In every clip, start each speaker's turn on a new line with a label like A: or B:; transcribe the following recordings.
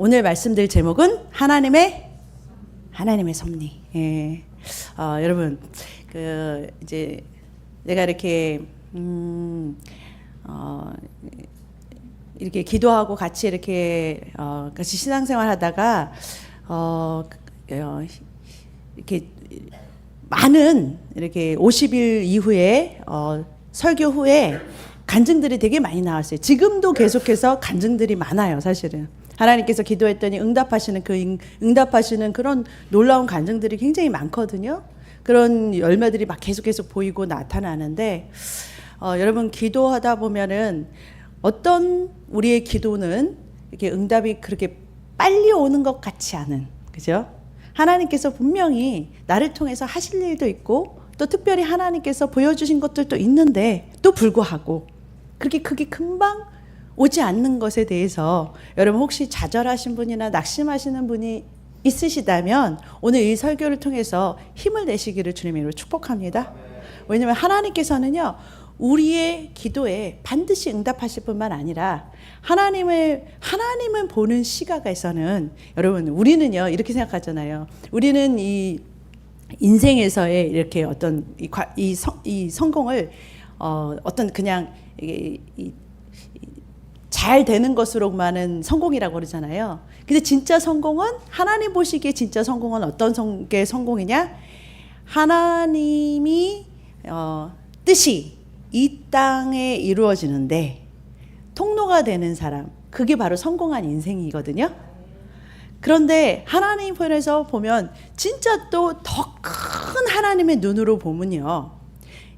A: 오늘 말씀드릴 제목은 하나님의 섭리. 예. 여러분, 이제 내가 이렇게 이렇게 기도하고 같이 이렇게 같이 신앙생활 하다가 이렇게 많은 이렇게 50일 이후에 설교 후에 간증들이 되게 많이 나왔어요. 지금도 계속해서 간증들이 많아요, 사실은. 하나님께서 기도했더니 응답하시는 응답하시는 그런 놀라운 간증들이 굉장히 많거든요. 그런 열매들이 막 계속 보이고 나타나는데, 여러분 기도하다 보면은 어떤 우리의 기도는 이렇게 응답이 그렇게 빨리 오는 것 같지 않은, 그죠? 하나님께서 분명히 나를 통해서 하실 일도 있고 또 특별히 하나님께서 보여주신 것들도 있는데 또 불구하고 그렇게 크게 금방 오지 않는 것에 대해서 여러분 혹시 좌절하신 분이나 낙심하시는 분이 있으시다면 오늘 이 설교를 통해서 힘을 내시기를 주님의 이름으로 축복합니다. 왜냐하면 하나님께서는요, 우리의 기도에 반드시 응답하실 뿐만 아니라 하나님을 보는 시각에서는, 여러분 우리는요 이렇게 생각하잖아요. 우리는 이 인생에서의 이렇게 어떤 이 성공을 어떤 그냥 잘 되는 것으로만은 성공이라고 그러잖아요. 근데 진짜 성공은, 하나님 보시기에 진짜 성공은 어떤 게 성공이냐? 하나님이 뜻이 이 땅에 이루어지는데 통로가 되는 사람, 그게 바로 성공한 인생이거든요. 그런데 하나님 편에서 보면 진짜 또 더 큰 하나님의 눈으로 보면요,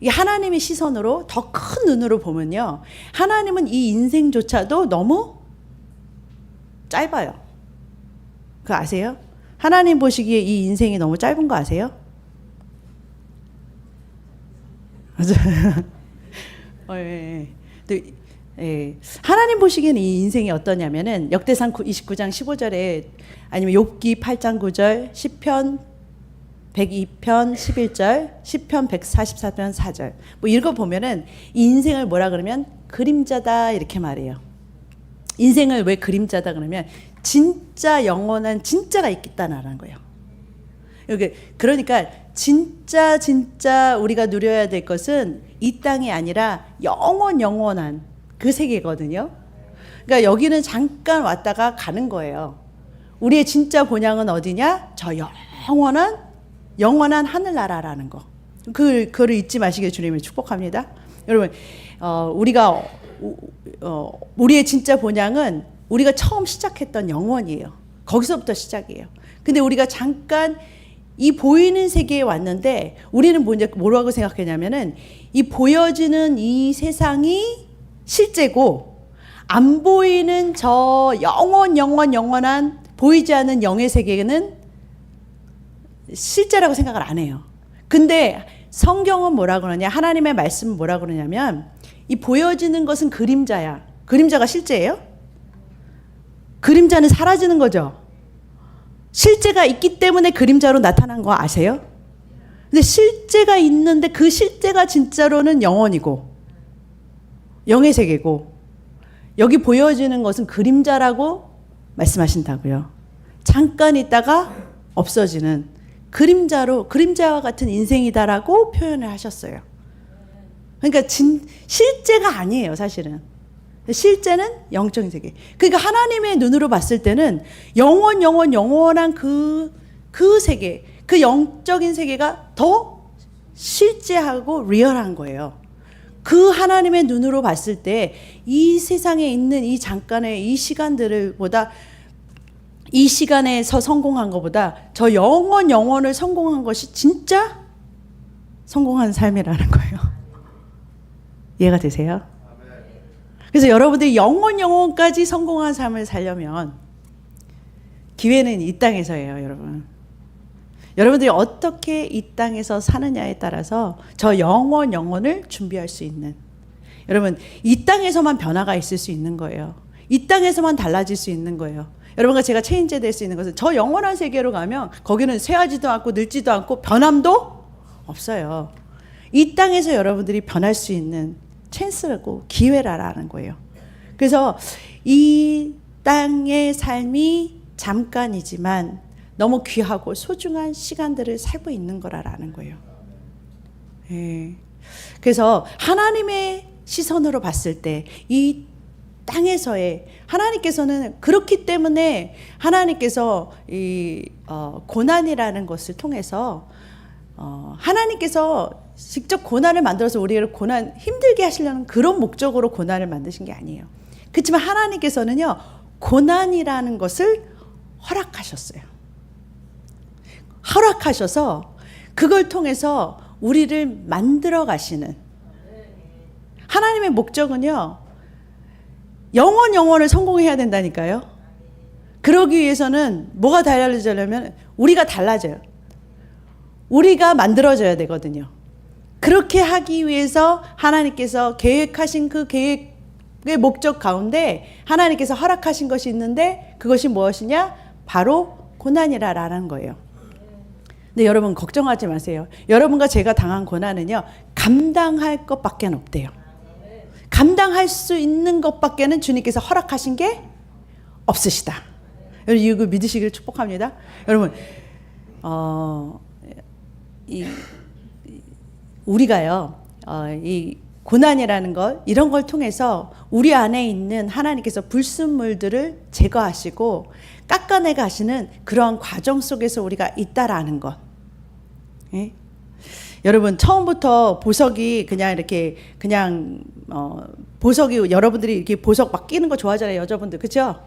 A: 이 하나님의 시선으로 더 큰 눈으로 보면요, 하나님은 이 인생조차도 너무 짧아요. 그거 아세요? 하나님 보시기에 이 인생이 너무 짧은 거 아세요? 하나님 보시기에는 이 인생이 어떠냐면은 역대상 29장 15절에 아니면 욥기 8장 9절, 시편 102편 11절, 시편 144편 4절 뭐 읽어보면은 이 인생을 뭐라 그러면 그림자다 이렇게 말해요. 인생을 왜 그림자다 그러면 진짜 영원한 진짜가 있겠다는 거예요. 그러니까 진짜 우리가 누려야 될 것은 이 땅이 아니라 영원한 그 세계거든요. 그러니까 여기는 잠깐 왔다가 가는 거예요. 우리의 진짜 본향은 어디냐? 저 영원한 하늘나라라는 거. 그거를 잊지 마시길 주님을 축복합니다. 여러분, 우리의 진짜 본향은 우리가 처음 시작했던 영원이에요. 거기서부터 시작이에요. 근데 우리가 잠깐 이 보이는 세계에 왔는데 우리는 뭐라고 생각했냐면은 이 보여지는 이 세상이 실제고 안 보이는 저 영원한 보이지 않는 영의 세계는 실제라고 생각을 안 해요. 근데 성경은 뭐라 그러냐, 하나님의 말씀은 뭐라 그러냐면 이 보여지는 것은 그림자야. 그림자가 실제예요? 그림자는 사라지는 거죠. 실제가 있기 때문에 그림자로 나타난 거 아세요? 근데 실제가 있는데 그 실제가 진짜로는 영원이고 영의 세계고 여기 보여지는 것은 그림자라고 말씀하신다고요. 잠깐 있다가 없어지는 그림자와 같은 인생이다라고 표현을 하셨어요. 그러니까 실제가 아니에요, 사실은. 실제는 영적인 세계. 그러니까 하나님의 눈으로 봤을 때는 영원한 그 세계, 그 영적인 세계가 더 실제하고 리얼한 거예요. 그 하나님의 눈으로 봤을 때 이 세상에 있는 이 잠깐의 이 시간들을 보다, 이 시간에서 성공한 것보다 저 영원을 성공한 것이 진짜 성공한 삶이라는 거예요. 이해가 되세요? 그래서 여러분들이 영원까지 성공한 삶을 살려면 기회는 이 땅에서예요, 여러분. 여러분들이 어떻게 이 땅에서 사느냐에 따라서 저 영원을 준비할 수 있는, 여러분 이 땅에서만 변화가 있을 수 있는 거예요. 이 땅에서만 달라질 수 있는 거예요. 여러분과 제가 체인지 될 수 있는 것은 저 영원한 세계로 가면 거기는 쇠하지도 않고 늙지도 않고 변함도 없어요. 이 땅에서 여러분들이 변할 수 있는 찬스라고 기회라는 거예요. 그래서 이 땅의 삶이 잠깐이지만 너무 귀하고 소중한 시간들을 살고 있는 거라는 거예요. 예. 그래서 하나님의 시선으로 봤을 때 이 땅에서의 하나님께서는 그렇기 때문에 하나님께서 이 고난이라는 것을 통해서 하나님께서 직접 고난을 만들어서 우리를 고난 힘들게 하시려는 그런 목적으로 고난을 만드신 게 아니에요. 그렇지만 하나님께서는요 고난이라는 것을 허락하셨어요. 허락하셔서 그걸 통해서 우리를 만들어 가시는 하나님의 목적은요 영원을 성공해야 된다니까요. 그러기 위해서는 뭐가 달라지려면 우리가 달라져요. 우리가 만들어져야 되거든요. 그렇게 하기 위해서 하나님께서 계획하신 그 계획의 목적 가운데 하나님께서 허락하신 것이 있는데 그것이 무엇이냐? 바로 고난이라는 거예요. 근데 여러분 걱정하지 마세요. 여러분과 제가 당한 고난은요 감당할 것밖에 없대요. 감당할 수 있는 것밖에는 주님께서 허락하신 게 없으시다. 여러분 이거 믿으시기를 축복합니다. 여러분 우리가요 이 고난이라는 것 이런 걸 통해서 우리 안에 있는 하나님께서 불순물들을 제거하시고 깎아내 가시는 그러한 과정 속에서 우리가 있다라는 것. 예? 여러분 처음부터 보석이 그냥 이렇게 보석이 여러분들이 이렇게 보석 막 끼는 거 좋아하잖아요. 여자분들 그렇죠?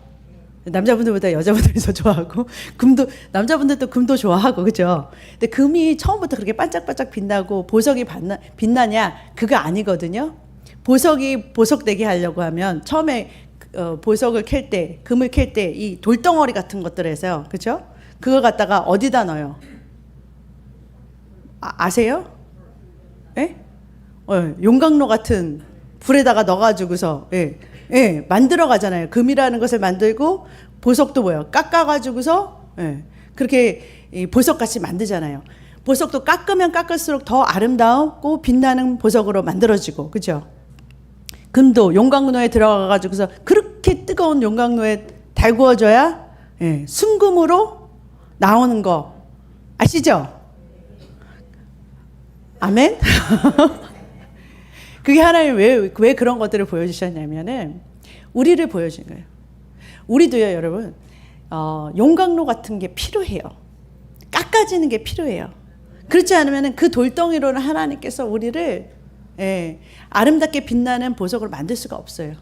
A: 남자분들보다 여자분들이 더 좋아하고 금도 남자분들도 금도 좋아하고 그렇죠? 근데 금이 처음부터 그렇게 반짝반짝 빛나고 보석이 빛나냐 그거 아니거든요. 보석이 보석되게 하려고 하면 처음에 보석을 캘 때 금을 캘 때 이 돌덩어리 같은 것들에서 그렇죠? 그걸 갖다가 어디다 넣어요? 아세요? 예? 용광로 같은 불에다가 넣어가지고서 만들어 가잖아요. 금이라는 것을 만들고 보석도 뭐예요? 깎아가지고서 그렇게 보석같이 만들잖아요. 보석도 깎으면 깎을수록 더 아름다우고 빛나는 보석으로 만들어지고 그죠? 금도 용광로에 들어가가지고서 그렇게 뜨거운 용광로에 달구어져야 순금으로 나오는 거 아시죠? 아멘? 그게 하나님 왜 그런 것들을 보여주셨냐면은 우리를 보여준 거예요. 우리도요 여러분 용광로 같은 게 필요해요. 깎아지는 게 필요해요. 그렇지 않으면 그 돌덩이로는 하나님께서 우리를 아름답게 빛나는 보석을 만들 수가 없어요.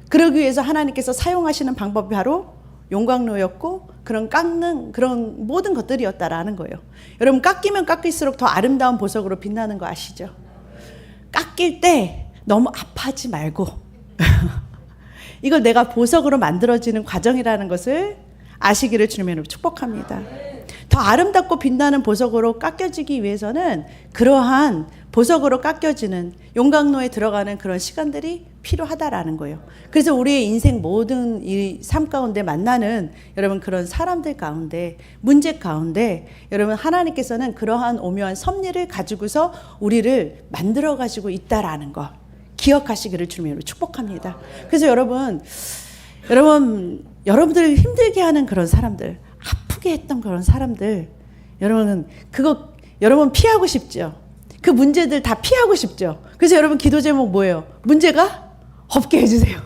A: 그러기 위해서 하나님께서 사용하시는 방법이 바로 용광로였고 그런 깎는 그런 모든 것들이었다라는 거예요. 여러분 깎이면 깎일수록 더 아름다운 보석으로 빛나는 거 아시죠? 깎일 때 너무 아파하지 말고 이걸 내가 보석으로 만들어지는 과정이라는 것을 아시기를 주님으로 축복합니다. 더 아름답고 빛나는 보석으로 깎여지기 위해서는 그러한 보석으로 깎여지는 용광로에 들어가는 그런 시간들이 필요하다라는 거예요. 그래서 우리의 인생 모든 이 삶 가운데 만나는 여러분 그런 사람들 가운데 문제 가운데 여러분 하나님께서는 그러한 오묘한 섭리를 가지고서 우리를 만들어 가지고 있다라는 거 기억하시기를 주님으로 축복합니다. 그래서 여러분들을 힘들게 하는 그런 사람들 아프게 했던 그런 사람들 여러분 피하고 싶죠. 그 문제들 다 피하고 싶죠. 그래서 여러분 기도 제목 뭐예요? 문제가 없게 해주세요.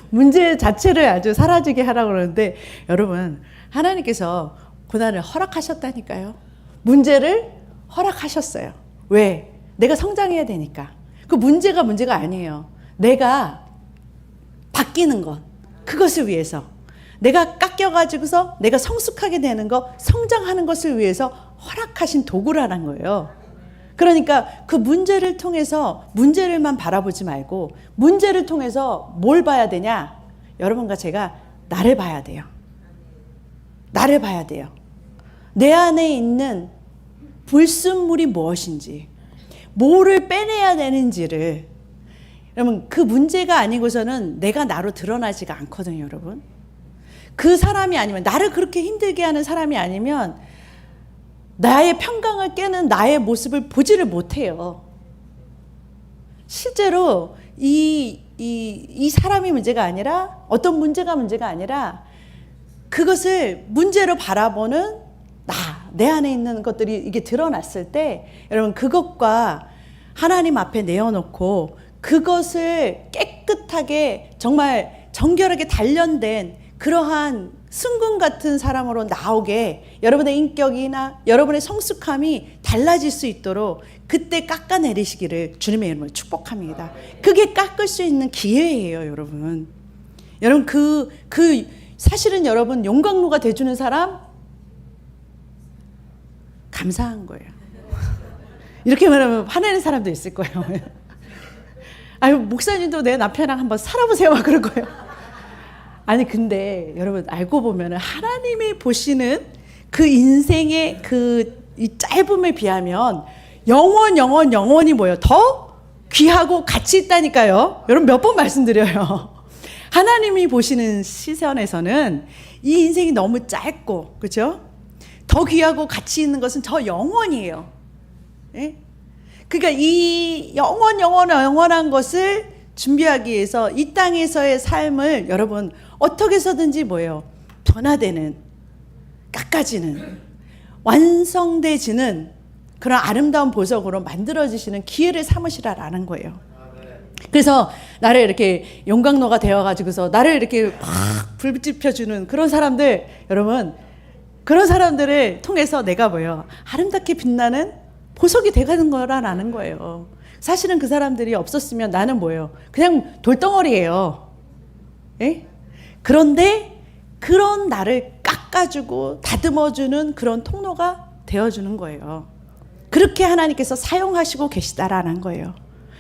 A: 문제 자체를 아주 사라지게 하라고 그러는데 여러분 하나님께서 고난을 허락하셨다니까요. 문제를 허락하셨어요. 왜? 내가 성장해야 되니까. 그 문제가 아니에요. 내가 바뀌는 것 그것을 위해서 내가 깎여가지고서 내가 성숙하게 되는 것 성장하는 것을 위해서 허락하신 도구라는 거예요. 그러니까 그 문제를 통해서 문제를만 바라보지 말고 문제를 통해서 뭘 봐야 되냐? 여러분과 제가 나를 봐야 돼요. 나를 봐야 돼요. 내 안에 있는 불순물이 무엇인지 뭐를 빼내야 되는지를 여러분 그 문제가 아니고서는 내가 나로 드러나지가 않거든요. 여러분 그 사람이 아니면 나를 그렇게 힘들게 하는 사람이 아니면 나의 평강을 깨는 나의 모습을 보지를 못해요. 실제로 이 사람이 문제가 아니라 어떤 문제가 아니라 그것을 문제로 바라보는 내 안에 있는 것들이 이게 드러났을 때 여러분 그것과 하나님 앞에 내어놓고 그것을 깨끗하게 정말 정결하게 단련된 그러한 승군 같은 사람으로 나오게 여러분의 인격이나 여러분의 성숙함이 달라질 수 있도록 그때 깎아내리시기를 주님의 이름으로 축복합니다. 그게 깎을 수 있는 기회예요, 여러분. 여러분 사실은 여러분 용광로가 돼주는 사람 감사한 거예요. 이렇게 말하면 화내는 사람도 있을 거예요. 아유, 목사님도 내 남편이랑 한번 살아보세요, 막 그럴 거예요. 아니 근데 여러분 알고 보면 하나님이 보시는 그 인생의 이 짧음에 비하면 영원히 뭐예요? 더 귀하고 가치 있다니까요. 여러분 몇 번 말씀드려요. 하나님이 보시는 시선에서는 이 인생이 너무 짧고, 그렇죠? 더 귀하고 가치 있는 것은 저 영원이에요. 예? 그러니까 이 영원한 것을 준비하기 위해서 이 땅에서의 삶을 여러분 어떻게 해서든지 뭐예요? 변화되는, 깎아지는, 완성돼지는 그런 아름다운 보석으로 만들어지시는 기회를 삼으시라라는 거예요. 그래서 나를 이렇게 용광로가 되어가지고서 나를 이렇게 막 불빛 펴주는 그런 사람들, 여러분 그런 사람들을 통해서 내가 뭐예요? 아름답게 빛나는 보석이 돼가는 거라는 거예요. 사실은 그 사람들이 없었으면 나는 뭐예요? 그냥 돌덩어리예요. 예? 그런데 그런 나를 깎아주고 다듬어주는 그런 통로가 되어주는 거예요. 그렇게 하나님께서 사용하시고 계시다라는 거예요.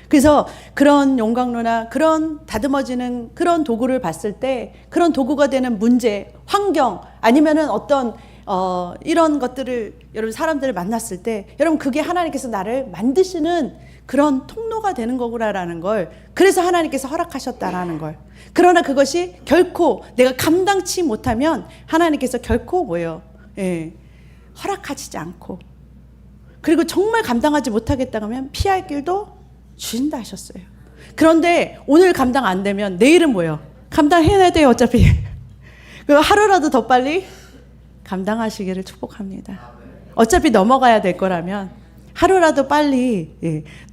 A: 그래서 그런 용광로나 그런 다듬어지는 그런 도구를 봤을 때 그런 도구가 되는 문제, 환경 아니면은 어떤 이런 것들을 여러분 사람들을 만났을 때 여러분 그게 하나님께서 나를 만드시는 그런 통로가 되는 거구나라는 걸, 그래서 하나님께서 허락하셨다라는 걸. 그러나 그것이 결코 내가 감당치 못하면 하나님께서 결코 뭐예요? 예, 허락하시지 않고, 그리고 정말 감당하지 못하겠다 하면 피할 길도 주신다 하셨어요. 그런데 오늘 감당 안 되면 내일은 뭐예요? 감당해야 돼요, 어차피. 하루라도 더 빨리 감당하시기를 축복합니다. 어차피 넘어가야 될 거라면 하루라도 빨리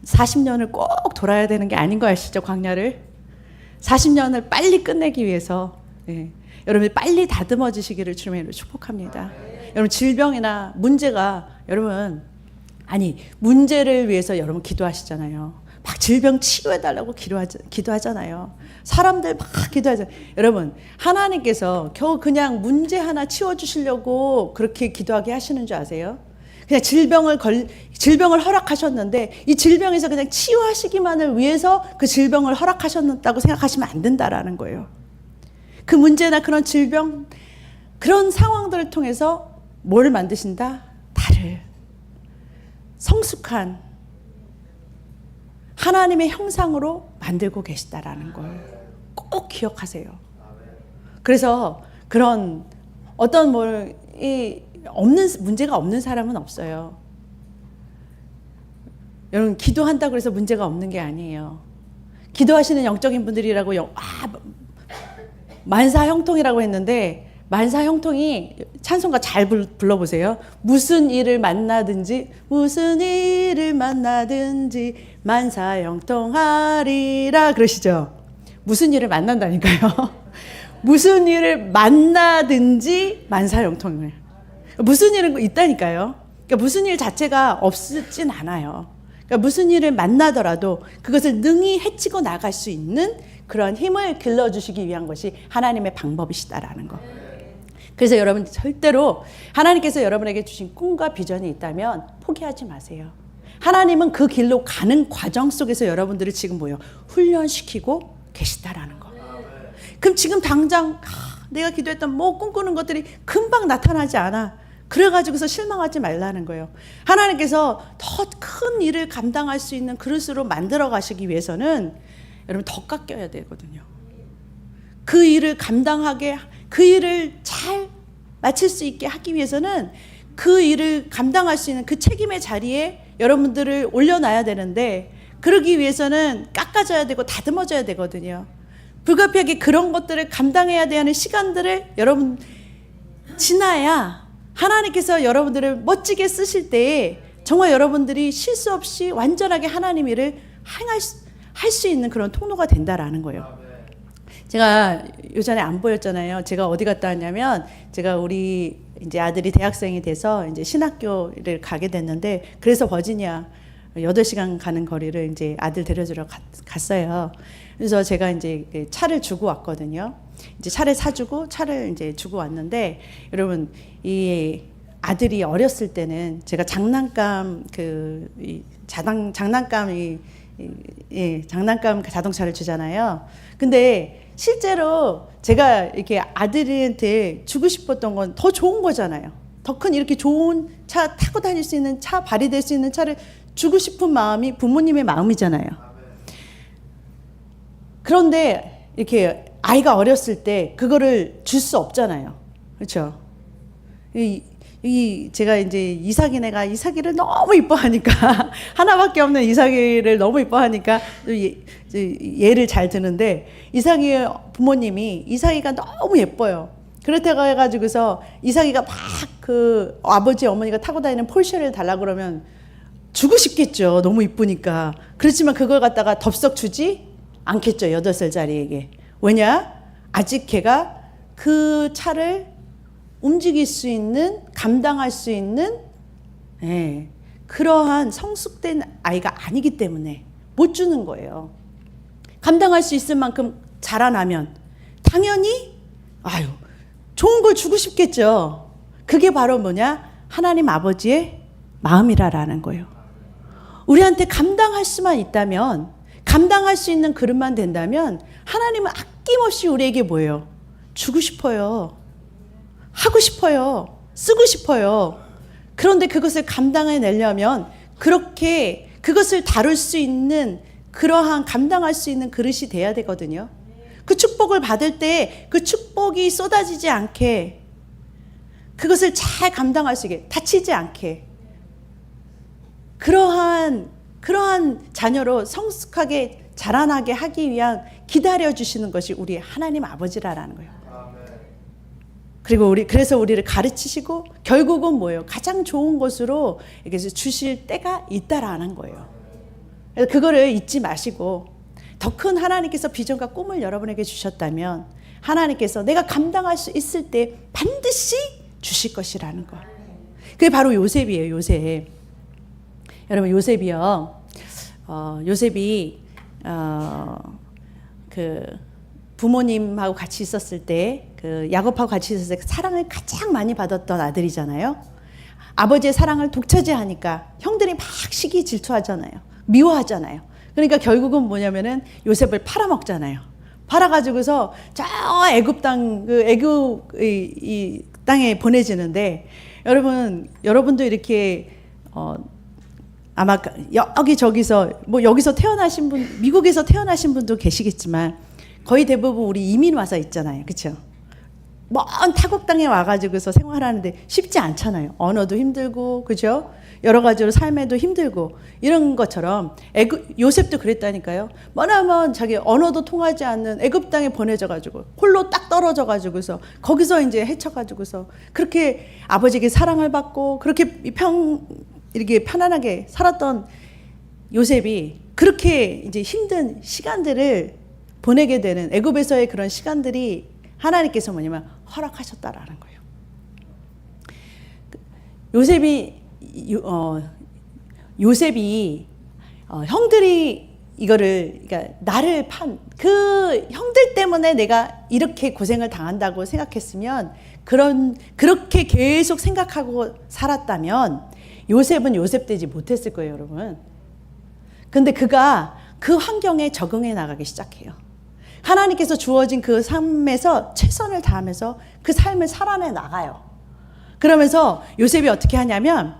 A: 40년을 꼭 돌아야 되는 게 아닌 거 아시죠? 광야를 40년을 빨리 끝내기 위해서 여러분이 빨리 다듬어지시기를 주님으로 축복합니다. 여러분 질병이나 문제가 여러분 문제를 위해서 여러분 기도하시잖아요. 막 질병 치료해달라고 기도하잖아요. 사람들 막 기도하잖아요. 여러분 하나님께서 겨우 그냥 문제 하나 치워주시려고 그렇게 기도하게 하시는 줄 아세요? 그냥 질병을 허락하셨는데 이 질병에서 그냥 치유하시기만을 위해서 그 질병을 허락하셨다고 생각하시면 안 된다라는 거예요. 그 문제나 그런 질병, 그런 상황들을 통해서 뭘 만드신다? 나를 성숙한 하나님의 형상으로 만들고 계시다라는 걸 꼭 기억하세요. 그래서 그런 어떤 문제가 없는 사람은 없어요. 여러분 기도한다고 해서 문제가 없는 게 아니에요. 기도하시는 영적인 분들이라고 만사형통이라고 했는데, 만사형통이 찬송가 잘 불러보세요. 무슨 일을 만나든지 만사형통하리라 그러시죠. 무슨 일을 만난다니까요. 무슨 일을 만나든지 만사형통을. 무슨 일은 있다니까요. 그러니까 무슨 일 자체가 없진 않아요. 그러니까 무슨 일을 만나더라도 그것을 능히 헤치고 나갈 수 있는 그런 힘을 길러주시기 위한 것이 하나님의 방법이시다라는 거. 그래서 여러분 절대로 하나님께서 여러분에게 주신 꿈과 비전이 있다면 포기하지 마세요. 하나님은 그 길로 가는 과정 속에서 여러분들을 지금 훈련시키고 계시다라는 거. 그럼 지금 당장 내가 기도했던 꿈꾸는 것들이 금방 나타나지 않아. 그래가지고서 실망하지 말라는 거예요. 하나님께서 더 큰 일을 감당할 수 있는 그릇으로 만들어 가시기 위해서는 여러분 더 깎여야 되거든요. 그 일을 감당하게, 그 일을 잘 마칠 수 있게 하기 위해서는 그 일을 감당할 수 있는 그 책임의 자리에 여러분들을 올려놔야 되는데, 그러기 위해서는 깎아져야 되고 다듬어져야 되거든요. 불가피하게 그런 것들을 감당해야 되는 시간들을 여러분 지나야 하나님께서 여러분들을 멋지게 쓰실 때에 정말 여러분들이 실수 없이 완전하게 하나님 일을 할 수 있는 그런 통로가 된다라는 거예요. 제가 요전에 안 보였잖아요. 제가 어디 갔다 왔냐면, 제가 우리 이제 아들이 대학생이 돼서 이제 신학교를 가게 됐는데, 그래서 버지니아 8시간 가는 거리를 이제 아들 데려주러 갔어요. 그래서 제가 이제 차를 주고 왔거든요. 이제 차를 사주고 차를 이제 주고 왔는데, 여러분, 이 아들이 어렸을 때는 제가 장난감 장난감 자동차를 주잖아요. 근데 실제로 제가 이렇게 아들한테 주고 싶었던 건 더 좋은 거잖아요. 더 큰 이렇게 좋은 차 타고 다닐 수 있는 차, 발휘될 수 있는 차를 주고 싶은 마음이 부모님의 마음이잖아요. 그런데 이렇게 아이가 어렸을 때 그거를 줄 수 없잖아요. 그렇죠? 제가 이제 이삭이를 너무 이뻐하니까 하나밖에 없는 이삭이를 너무 이뻐하니까 예를 잘 드는데, 이삭이 부모님이 이삭이가 너무 예뻐요. 그렇다고 해가지고서 이삭이가 막 그 아버지 어머니가 타고 다니는 폴쉐를 달라고 그러면 주고 싶겠죠. 너무 이쁘니까. 그렇지만 그걸 갖다가 덥석 주지 않겠죠. 8살짜리에게. 왜냐? 아직 걔가 그 차를 움직일 수 있는, 감당할 수 있는 그러한 성숙된 아이가 아니기 때문에 못 주는 거예요. 감당할 수 있을 만큼 자라나면 당연히 좋은 걸 주고 싶겠죠. 그게 바로 뭐냐? 하나님 아버지의 마음이라는 거예요. 우리한테 감당할 수만 있다면, 감당할 수 있는 그릇만 된다면 하나님은 아낌없이 우리에게 뭐예요? 주고 싶어요. 하고 싶어요. 쓰고 싶어요. 그런데 그것을 감당해내려면 그렇게 그것을 다룰 수 있는, 그러한 감당할 수 있는 그릇이 돼야 되거든요. 그 축복을 받을 때 그 축복이 쏟아지지 않게, 그것을 잘 감당할 수 있게, 다치지 않게, 그러한 자녀로 성숙하게 자라나게 하기 위한 기다려주시는 것이 우리 하나님 아버지라는 거예요. 그리고 그래서 우리를 가르치시고 결국은 뭐예요? 가장 좋은 것으로 이렇게 주실 때가 있다라는 거예요. 그래서 그거를 잊지 마시고, 더 큰 하나님께서 비전과 꿈을 여러분에게 주셨다면 하나님께서 내가 감당할 수 있을 때 반드시 주실 것이라는 거. 그게 바로 요셉이에요. 요셉. 여러분, 요셉이요. 요셉이 그 부모님하고 같이 있었을 때, 그 야곱하고 같이 있었을 때 사랑을 가장 많이 받았던 아들이잖아요. 아버지의 사랑을 독차지하니까 형들이 막 시기 질투하잖아요. 미워하잖아요. 그러니까 결국은 뭐냐면은 요셉을 팔아먹잖아요. 팔아가지고서 저 애굽 이 땅에 보내지는데, 여러분도 이렇게 아마 여기저기서 여기서 태어나신 분, 미국에서 태어나신 분도 계시겠지만 거의 대부분 우리 이민 와서 있잖아요. 그렇죠? 먼 타국 땅에 와가지고서 생활하는데 쉽지 않잖아요. 언어도 힘들고, 그죠? 여러 가지로 삶에도 힘들고, 이런 것처럼 요셉도 그랬다니까요. 뭐냐면 자기 언어도 통하지 않는 애굽 땅에 보내져가지고 홀로 딱 떨어져가지고서 거기서 이제 헤쳐가지고서 그렇게 아버지에게 사랑을 받고 그렇게 이렇게 편안하게 살았던 요셉이 그렇게 이제 힘든 시간들을 보내게 되는, 애굽에서의 그런 시간들이 하나님께서 뭐냐면 허락하셨다라는 거예요. 요셉이 형들이 이거를, 그러니까 나를 그 형들 때문에 내가 이렇게 고생을 당한다고 생각했으면, 그렇게 계속 생각하고 살았다면 요셉은 요셉 되지 못했을 거예요, 여러분. 근데 그가 그 환경에 적응해 나가기 시작해요. 하나님께서 주어진 그 삶에서 최선을 다하면서 그 삶을 살아내 나가요. 그러면서 요셉이 어떻게 하냐면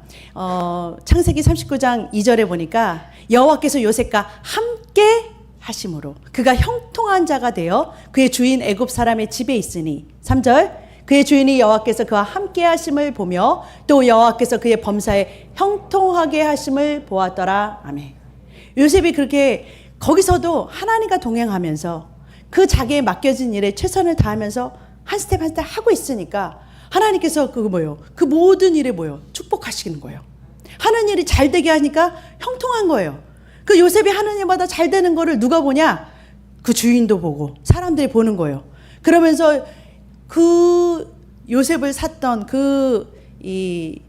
A: 창세기 39장 2절에 보니까 여호와께서 요셉과 함께 하심으로 그가 형통한 자가 되어 그의 주인 애굽 사람의 집에 있으니, 3절, 그의 주인이 여호와께서 그와 함께 하심을 보며 또 여호와께서 그의 범사에 형통하게 하심을 보았더라. 아멘. 요셉이 그렇게 거기서도 하나님과 동행하면서 그 자기의 맡겨진 일에 최선을 다하면서 한 스텝 한 스텝 하고 있으니까 하나님께서 그거 뭐예요? 그 모든 일에 뭐예요? 축복하시는 거예요. 하는 일이 잘 되게 하니까 형통한 거예요. 그 요셉이 하는 일마다 잘 되는 거를 누가 보냐? 그 주인도 보고 사람들이 보는 거예요. 그러면서 그 요셉을 샀던 이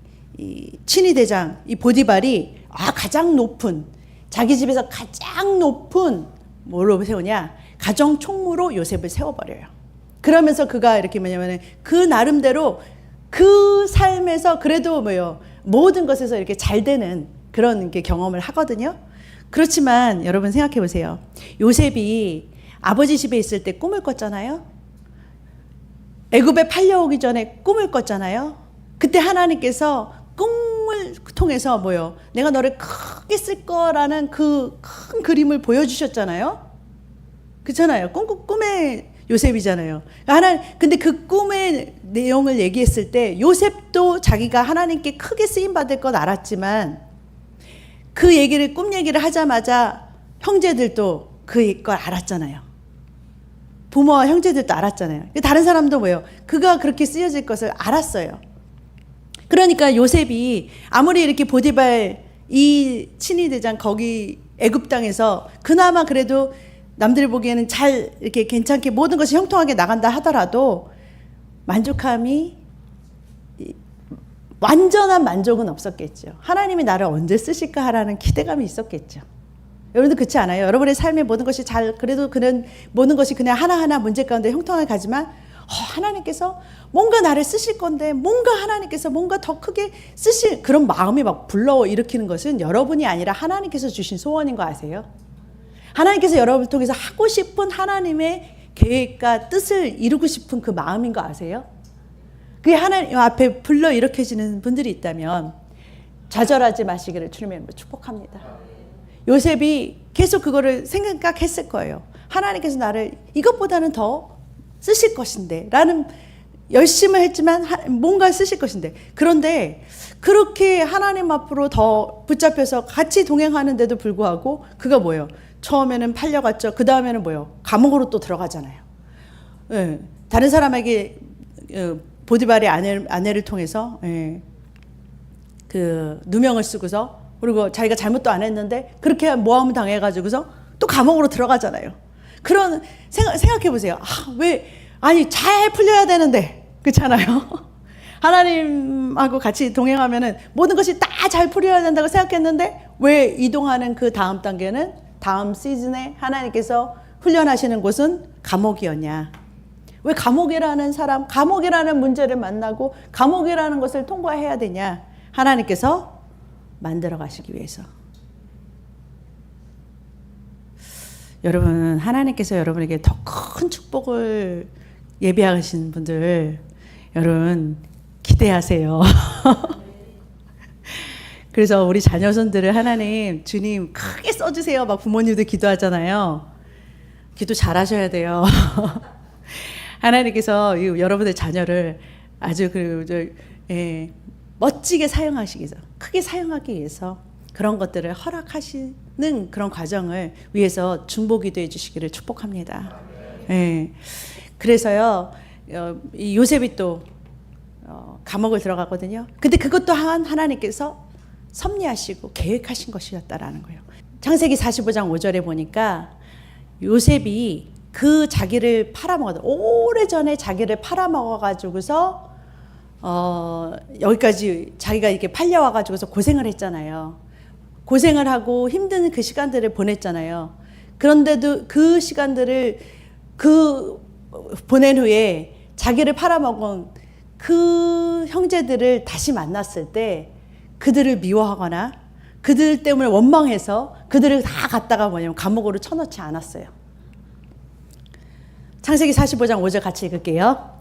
A: 친위대장 이 보디발이 가장 높은 자기 집에서 가장 높은 뭐로 세우냐? 가정 총무로 요셉을 세워버려요. 그러면서 그가 이렇게 뭐냐면은 그 나름대로 그 삶에서 그래도 뭐요 모든 것에서 이렇게 잘 되는 그런 게 경험을 하거든요. 그렇지만 여러분 생각해 보세요. 요셉이 아버지 집에 있을 때 꿈을 꿨잖아요. 애굽에 팔려오기 전에 꿈을 꿨잖아요. 그때 하나님께서 꿈을 통해서 뭐요? 내가 너를 크게 쓸 거라는 그 큰 그림을 보여주셨잖아요. 그렇잖아요. 꿈의 요셉이잖아요. 근데 그 꿈의 내용을 얘기했을 때 요셉도 자기가 하나님께 크게 쓰임 받을 건 알았지만 그 꿈 얘기를 하자마자 형제들도 그걸 알았잖아요. 부모와 형제들도 알았잖아요. 다른 사람도 뭐예요? 그가 그렇게 쓰여질 것을 알았어요. 그러니까 요셉이 아무리 이렇게 보디발 이 친위대장 거기 애굽 땅에서 그나마 그래도 남들 보기에는 잘 이렇게 괜찮게 모든 것이 형통하게 나간다 하더라도 만족함이 완전한 만족은 없었겠죠. 하나님이 나를 언제 쓰실까 하라는 기대감이 있었겠죠. 여러분도 그렇지 않아요? 여러분의 삶의 모든 것이 그래도 그런 모든 것이 그냥 하나하나 문제 가운데 형통하게 가지만 하나님께서 뭔가 나를 쓰실 건데 뭔가 하나님께서 뭔가 더 크게 쓰실 그런 마음이 막 불러일으키는 것은 여러분이 아니라 하나님께서 주신 소원인 거 아세요? 하나님께서 여러분을 통해서 하고 싶은 하나님의 계획과 뜻을 이루고 싶은 그 마음인 거 아세요? 그게 하나님 앞에 불러일으켜지는 분들이 있다면 좌절하지 마시기를 주님의 이름으로 축복합니다. 요셉이 계속 그거를 생각했을 거예요. 하나님께서 나를 이것보다는 더 쓰실 것인데 라는 열심을 했지만 뭔가 쓰실 것인데 그런데 그렇게 하나님 앞으로 더 붙잡혀서 같이 동행하는데도 불구하고 그가 뭐예요? 처음에는 팔려갔죠. 그 다음에는 뭐예요? 감옥으로 또 들어가잖아요. 예, 다른 사람에게 보디발의 아내를 통해서 그 누명을 쓰고서 그리고 자기가 잘못도 안 했는데 그렇게 모함을 당해가지고서 또 감옥으로 들어가잖아요. 그런 생각해 보세요. 아니 잘 풀려야 되는데 그렇잖아요. 하나님하고 같이 동행하면은 모든 것이 다 잘 풀려야 된다고 생각했는데 왜 이동하는 그 다음 단계는 다음 시즌에 하나님께서 훈련하시는 곳은 감옥이었냐? 왜 감옥이라는 문제를 만나고 감옥이라는 것을 통과해야 되냐? 하나님께서 만들어 가시기 위해서. 여러분, 하나님께서 여러분에게 더 큰 축복을 예비하신 분들, 여러분 기대하세요. 그래서 우리 자녀손들을 하나님, 주님 크게 써주세요. 막 부모님도 기도하잖아요. 기도 잘하셔야 돼요. 하나님께서 여러분의 자녀를 아주 멋지게 사용하시기 위해서, 크게 사용하기 위해서 그런 것들을 허락하시는 그런 과정을 위해서 중보기도해 주시기를 축복합니다. 그래서요, 이 요셉이 또 감옥을 들어가거든요. 근데 그것 또한 하나님께서 섭리하시고 계획하신 것이었다라는 거예요. 창세기 45장 5절에 보니까 요셉이 그 자기를 팔아먹었다. 오래전에 자기를 팔아먹어가지고서 여기까지 자기가 이렇게 팔려와가지고서 고생을 했잖아요. 고생을 하고 힘든 그 시간들을 보냈잖아요. 그런데도 그 시간들을 보낸 후에 자기를 팔아먹은 그 형제들을 다시 만났을 때 그들을 미워하거나 그들 때문에 원망해서 그들을 다 갖다가 감옥으로 쳐넣지 않았어요. 창세기 45장 5절 같이 읽을게요.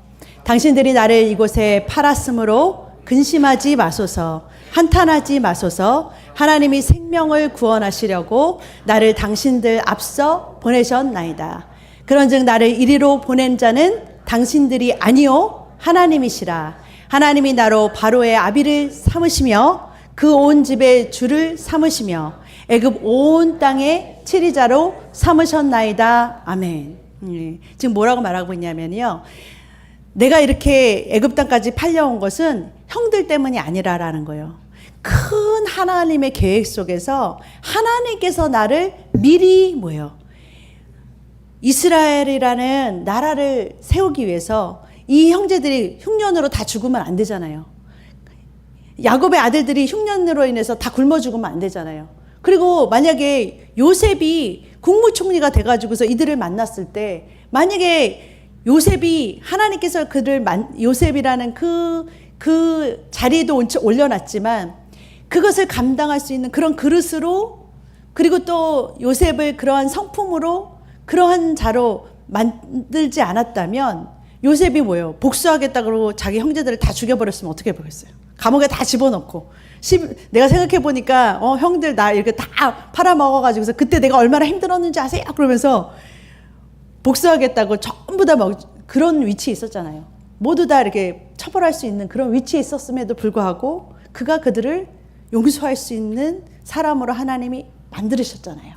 A: 당신들이 나를 이곳에 팔았으므로 근심하지 마소서, 한탄하지 마소서. 하나님이 생명을 구원하시려고 나를 당신들 앞서 보내셨나이다. 그런즉 나를 이리로 보낸 자는 당신들이 아니요 하나님이시라. 하나님이 나로 바로의 아비를 삼으시며 그 온 집의 주를 삼으시며 애굽 온 땅의 치리자로 삼으셨나이다. 아멘. 지금 뭐라고 말하고 있냐면요, 내가 이렇게 애굽 땅까지 팔려온 것은 형들 때문이 아니라라는 거예요. 큰 하나님의 계획 속에서 하나님께서 나를 미리 뭐예요? 이스라엘이라는 나라를 세우기 위해서 이 형제들이 흉년으로 다 죽으면 안 되잖아요. 야곱의 아들들이 흉년으로 인해서 다 굶어 죽으면 안 되잖아요. 그리고 만약에 요셉이 국무총리가 돼가지고서 이들을 만났을 때, 만약에 요셉이 하나님께서 요셉이라는 그 자리에도 올려놨지만 그것을 감당할 수 있는 그런 그릇으로, 그리고 또 요셉을 그러한 성품으로, 그러한 자로 만들지 않았다면 요셉이 뭐예요? 복수하겠다 그러고 자기 형제들을 다 죽여버렸으면 어떻게 해보겠어요? 감옥에 다 집어넣고, 내가 생각해보니까 형들 나 이렇게 다 팔아먹어가지고서 그때 내가 얼마나 힘들었는지 아세요? 그러면서 복수하겠다고 전부 다 그런 위치에 있었잖아요. 모두 다 이렇게 처벌할 수 있는 그런 위치에 있었음에도 불구하고 그가 그들을 용서할 수 있는 사람으로 하나님이 만들으셨잖아요.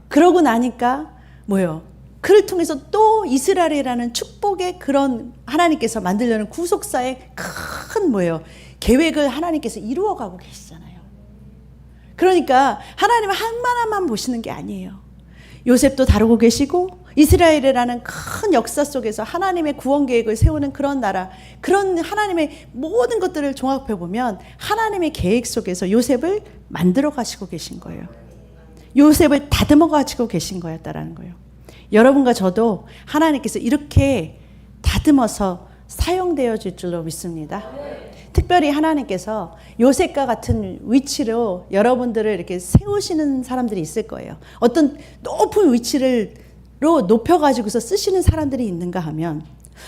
A: 그러고 나니까 뭐예요? 그를 통해서 또 이스라엘이라는 축복의 그런 하나님께서 만들려는 구속사의 큰 뭐예요? 계획을 하나님께서 이루어가고 계시잖아요. 그러니까 하나님은 하나만 보시는 게 아니에요. 요셉도 다루고 계시고 이스라엘이라는 큰 역사 속에서 하나님의 구원 계획을 세우는 그런 나라, 그런 하나님의 모든 것들을 종합해 보면 하나님의 계획 속에서 요셉을 만들어 가시고 계신 거예요. 요셉을 다듬어 가지고 계신 거였다라는 거예요. 여러분과 저도 하나님께서 이렇게 다듬어서 사용되어질 줄로 믿습니다. 특별히 하나님께서 요셉과 같은 위치로 여러분들을 이렇게 세우시는 사람들이 있을 거예요. 어떤 높은 위치로 높여가지고서 쓰시는 사람들이 있는가 하면,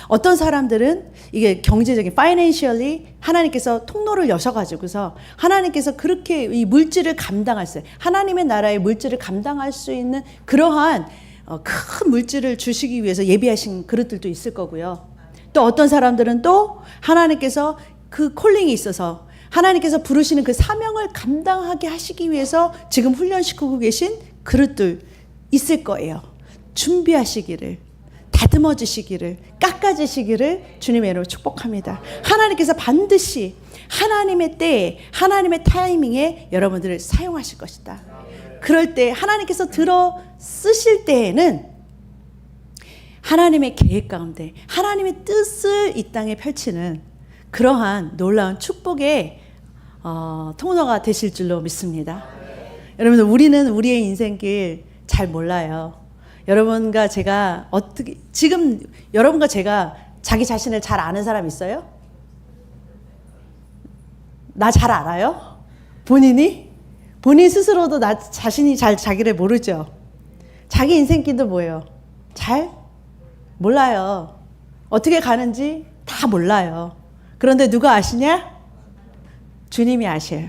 A: 어떤 사람들은 이게 경제적인 financially 하나님께서 통로를 여셔가지고서 하나님께서 그렇게 이 물질을 감당할 수, 하나님의 나라의 물질을 감당할 수 있는 그러한 큰 물질을 주시기 위해서 예비하신 그릇들도 있을 거고요. 또 어떤 사람들은 또 하나님께서 그 콜링이 있어서 하나님께서 부르시는 그 사명을 감당하게 하시기 위해서 지금 훈련시키고 계신 그릇들 있을 거예요. 준비하시기를, 다듬어지시기를, 깎아지시기를 주님의 이름으로 축복합니다. 하나님께서 반드시 하나님의 때에, 하나님의 타이밍에 여러분들을 사용하실 것이다. 그럴 때 하나님께서 들어 쓰실 때에는 하나님의 계획 가운데 하나님의 뜻을 이 땅에 펼치는 그러한 놀라운 축복의 통로가 되실 줄로 믿습니다. 여러분들, 우리는 우리의 인생길 잘 몰라요. 여러분과 제가 지금 여러분과 제가 자기 자신을 잘 아는 사람 있어요? 나 잘 알아요? 본인 스스로도 나 자신이 잘 자기를 모르죠. 자기 인생길도 뭐예요? 잘 몰라요. 어떻게 가는지 다 몰라요. 그런데 누가 아시냐? 주님이 아셔요.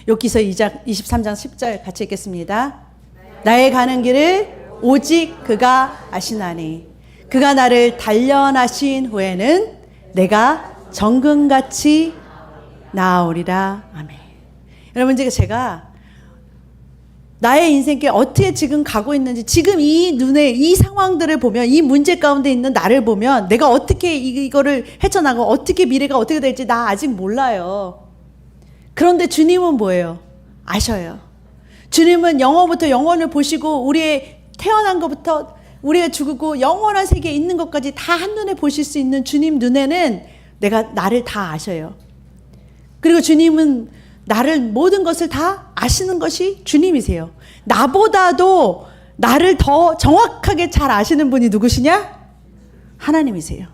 A: 욥기서 23장 10절 같이 읽겠습니다. 나의 가는 길을 오직 그가 아시나니 그가 나를 단련하신 후에는 내가 정금같이 나아오리라. 아멘. 여러분, 제가 나의 인생길 어떻게 지금 가고 있는지, 지금 이 눈에 이 상황들을 보면, 이 문제 가운데 있는 나를 보면 내가 어떻게 이거를 헤쳐나가고 어떻게 미래가 어떻게 될지 나 아직 몰라요. 그런데 주님은 뭐예요? 아셔요. 주님은 영원부터 영원을 보시고 우리의 태어난 것부터 우리가 죽고 영원한 세계에 있는 것까지 다 한눈에 보실 수 있는 주님 눈에는 나를 다 아셔요. 그리고 주님은 나를 모든 것을 다 아시는 것이 주님이세요. 나보다도 나를 더 정확하게 잘 아시는 분이 누구시냐? 하나님이세요.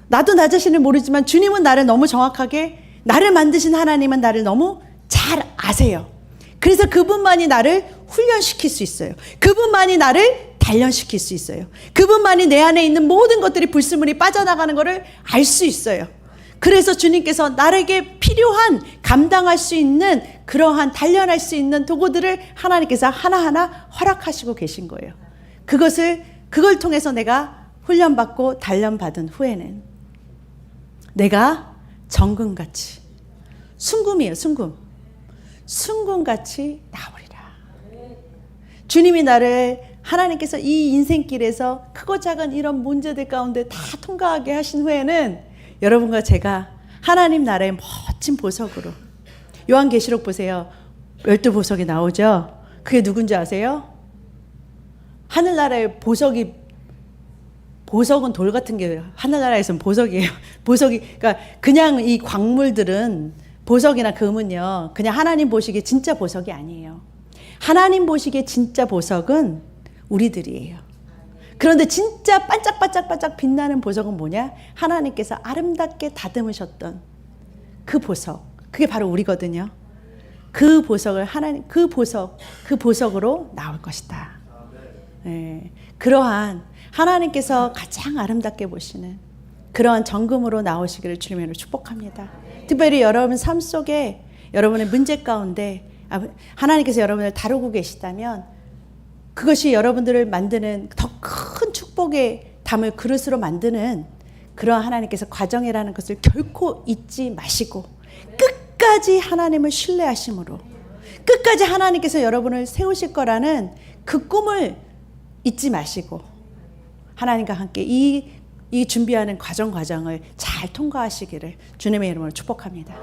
A: 나도 나 자신을 모르지만 주님은 나를 너무 정확하게, 나를 만드신 하나님은 나를 너무 잘 아세요. 그래서 그분만이 나를 훈련시킬 수 있어요. 그분만이 나를 단련시킬 수 있어요. 그분만이 내 안에 있는 모든 것들이 불순물이 빠져나가는 것을 알 수 있어요. 그래서 주님께서 나에게 필요한, 감당할 수 있는 그러한 단련할 수 있는 도구들을 하나님께서 하나하나 허락하시고 계신 거예요. 그걸 통해서 내가 훈련받고 단련받은 후에는 내가 정금같이, 순금이에요, 순금같이 나오리라. 주님이 나를 하나님께서 이 인생길에서 크고 작은 이런 문제들 가운데 다 통과하게 하신 후에는 여러분과 제가 하나님 나라의 멋진 보석으로, 요한계시록 보세요. 12보석이 나오죠. 그게 누군지 아세요? 하늘나라의 보석은 돌 같은 게 하늘나라에서는 보석이에요. 보석이, 그러니까 그냥 이 광물들은, 보석이나 금은요, 그냥 하나님 보시기에 진짜 보석이 아니에요. 하나님 보시기에 진짜 보석은 우리들이에요. 그런데 진짜 반짝반짝반짝 빛나는 보석은 뭐냐? 하나님께서 아름답게 다듬으셨던 그 보석, 그게 바로 우리거든요. 그 보석을 그 보석으로 나올 것이다. 네, 그러한 하나님께서 가장 아름답게 보시는 그러한 정금으로 나오시기를 주님으로 축복합니다. 특별히 여러분 삶 속에, 여러분의 문제 가운데 하나님께서 여러분을 다루고 계시다면 그것이 여러분들을 만드는 더 큰 축복에 담을 그릇으로 만드는 그러한 하나님께서 과정이라는 것을 결코 잊지 마시고 끝까지 하나님을 신뢰하심으로, 끝까지 하나님께서 여러분을 세우실 거라는 그 꿈을 잊지 마시고 하나님과 함께 이 준비하는 과정을 잘 통과하시기를 주님의 이름으로 축복합니다.